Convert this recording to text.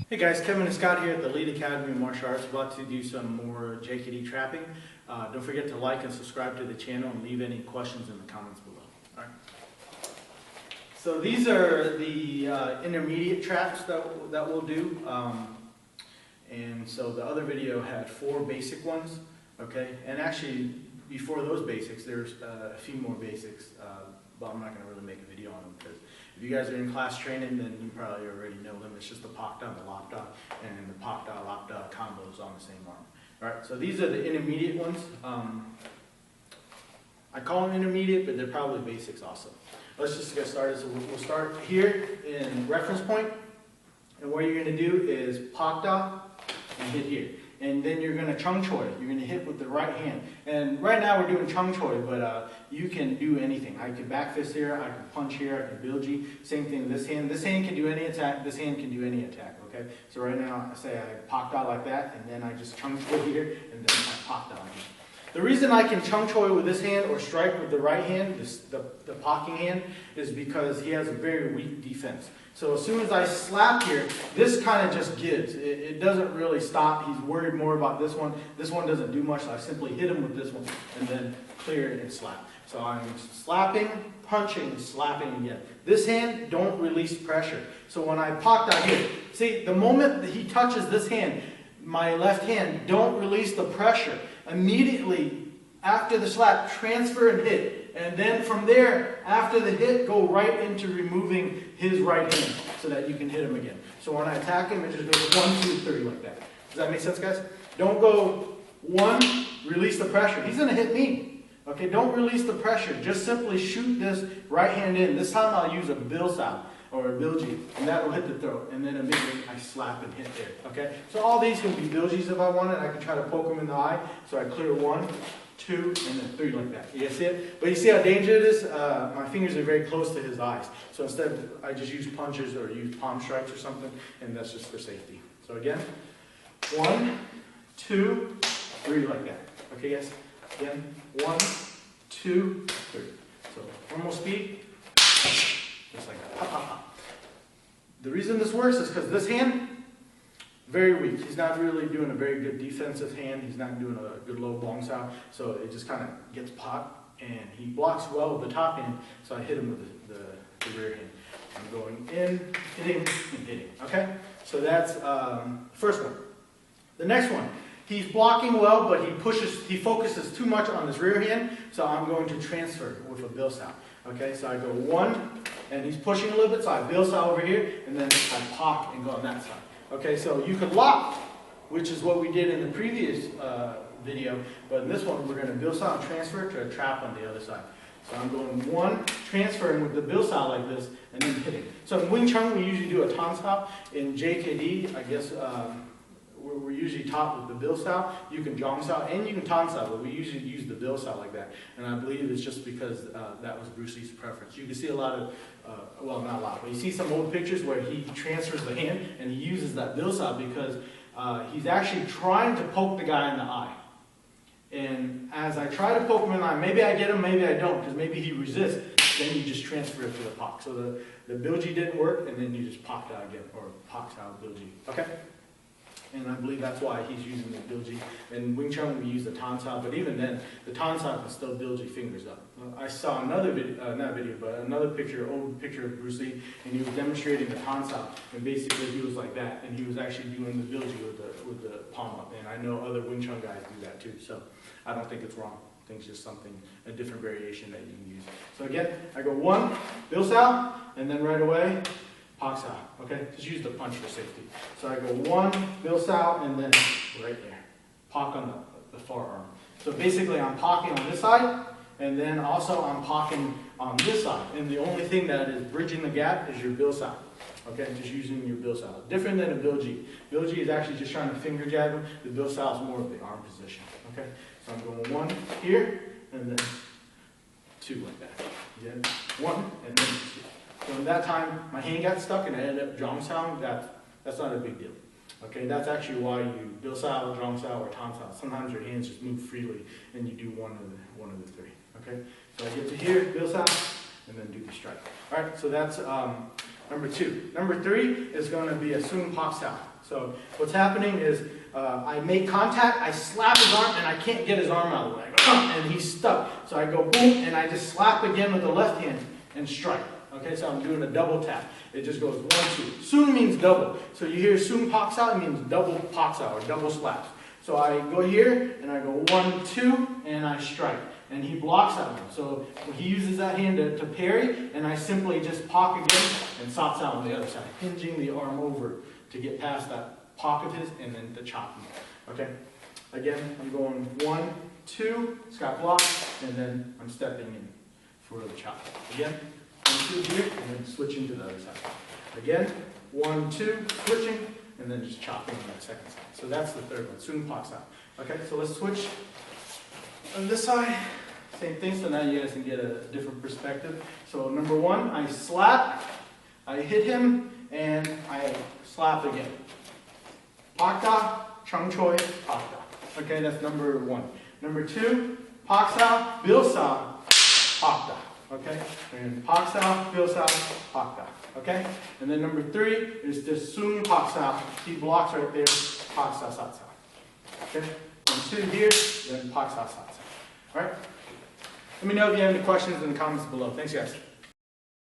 Hey guys, Kevin and Scott here at the Elite Academy of Martial Arts, about to do some more JKD trapping. Don't forget to like and subscribe to the channel and leave any questions in the comments below. All right. So these are the intermediate traps that we'll do. And so the other video had 4 basic ones, okay? And actually, before those basics, there's a few more basics, but I'm not going to really make a video on them because if you guys are in class training, then you probably already know them. It's just the Pakda, the Lapda, and the Pakda, Lapda combos on the same arm. All right, so these are the intermediate ones. I call them intermediate, but they're probably basics also. Let's just get started. So we'll start here in reference point, and what you're going to do is Pakda and hit here. And then you're going to chung choi. You're going to hit with the right hand. And right now we're doing chung choi, but you can do anything. I can back fist here, I can punch here, I can bilji. Same thing with this hand. This hand can do any attack, this hand can do any attack, okay? So right now, I say I Pakda like that, and then I just chung choi here, and then I Pakda like that. The reason I can chung choi with this hand or strike with the right hand, the pocking hand, is because he has a very weak defense. So as soon as I slap here, this kind of just gives. It doesn't really stop. He's worried more about this one. This one doesn't do much, so I simply hit him with this one and then clear it and slap. So I'm slapping, punching, slapping again. This hand, don't release pressure. So when I popped out here, see, the moment that he touches this hand, my left hand, don't release the pressure. Immediately after the slap, transfer and hit. And then from there, after the hit, go right into removing his right hand so that you can hit him again. So when I attack him, it just goes 1, 2, 3 like that. Does that make sense, guys? Don't go 1, release the pressure. He's going to hit me. Okay, don't release the pressure. Just simply shoot this right hand in. This time I'll use a bilsao or a bilji, and that will hit the throat. And then immediately I slap and hit there. Okay, so all these can be biljis if I wanted. I can try to poke him in the eye. So I clear 1, 2, and then 3 like that. You guys see it? But you see how dangerous it is? My fingers are very close to his eyes. So instead, I just use punches or use palm strikes or something, and that's just for safety. So again, 1, 2, 3 like that. Okay, guys? Again, 1, 2, 3. So normal speed, just like that. Pop, pop, pop. The reason this works is because this hand, very weak. He's not really doing a very good defensive hand. He's not doing a good low bong sao. So it just kind of gets popped, and he blocks well with the top hand. So I hit him with the rear hand. I'm going in, hitting, and hitting. Okay? So that's first one. The next one. He's blocking well, but he focuses too much on his rear hand. So I'm going to transfer with a bilsao. Okay? So I go 1, and he's pushing a little bit. So I bilsao over here, and then I pop and go on that side. Okay, so you could lock, which is what we did in the previous video, but in this one we're going to bilsao and transfer to a trap on the other side. So I'm going 1, transferring with the bilsao like this, and then hitting. So in Wing Chun we usually do a tan sao. In JKD, I guess we're usually taught with the bilsao. You can jong sao and you can tan sao, but we usually use the bilsao like that. And I believe it's just because that was Bruce Lee's preference. You can see a lot of well, not a lot, but you see some old pictures where he transfers the hand and he uses that bilsao because he's actually trying to poke the guy in the eye. And as I try to poke him in the eye, maybe I get him, maybe I don't, because maybe he resists, then you just transfer it to the pok. So the bilji didn't work, and then you just poked out again, or poked out bilji. Okay? And I believe that's why he's using the bilji. In Wing Chun, we use the tan sao, but even then, the tan sao can still bilji fingers up. I saw another video, not video, but another picture, old picture of Bruce Lee, and he was demonstrating the tan sao, and basically he was like that, and he was actually doing the bilji with the palm up. And I know other Wing Chun guys do that too, so I don't think it's wrong. I think it's just something, a different variation that you can use. So again, I go 1, bilsao, and then right away, pok sao, okay? Just use the punch for safety. So I go 1, bilsao, and then right there. Pok on the forearm. So basically I'm poking on this side, and then also I'm poking on this side. And the only thing that is bridging the gap is your bilsao. Okay, just using your bilsao. Different than a bilji. Bilji is actually just trying to finger jab him. The bilsao is more of the arm position. Okay, so I'm going 1 here, and then 2 like that. Again, 1, and then 2. So in that time, my hand got stuck and I ended up jong sao. That's not a big deal. Okay, that's actually why you bill sao, zhuang sao, or tam sao. Sometimes your hands just move freely and you do one of the three. Okay, so I get to here, bill sao, and then do the strike. All right, so that's number 2. Number 3 is going to be a sung pak sao. So what's happening is I make contact, I slap his arm, and I can't get his arm out of the way. And he's stuck. So I go boom, and I just slap again with the left hand and strike. Okay, so I'm doing a double tap. It just goes 1, 2. Sung means double. So you hear sung pak sao, it means double pak sao, or double slaps. So I go here, and I go 1, 2, and I strike. And he blocks that one. So he uses that hand to parry, and I simply just pak again and sat sao on the other side, hinging the arm over to get past that pak of his, and then the chop. Okay? Again, I'm going 1, 2, it's got block, and then I'm stepping in for the chop. Again, 1, 2 here, and then switching to the other side. Again, 1, 2, switching, and then just chopping on that second side. So that's the third one, sung pak sao. Okay, so let's switch on this side. Same thing, so now you guys can get a different perspective. So number 1, I slap, I hit him, and I slap again. Pak da, chung choi, pak da. Okay, that's number 1. Number 2, pak sao, bil sao, pak da. Okay, and pak sao, bil sao, pak da. Okay, and then number 3 is this sung pak sao. He blocks right there, pak sao, sat sao. Okay, 1, 2 here, then pak sao, sat sao. All right. Let me know if you have any questions in the comments below. Thanks, guys.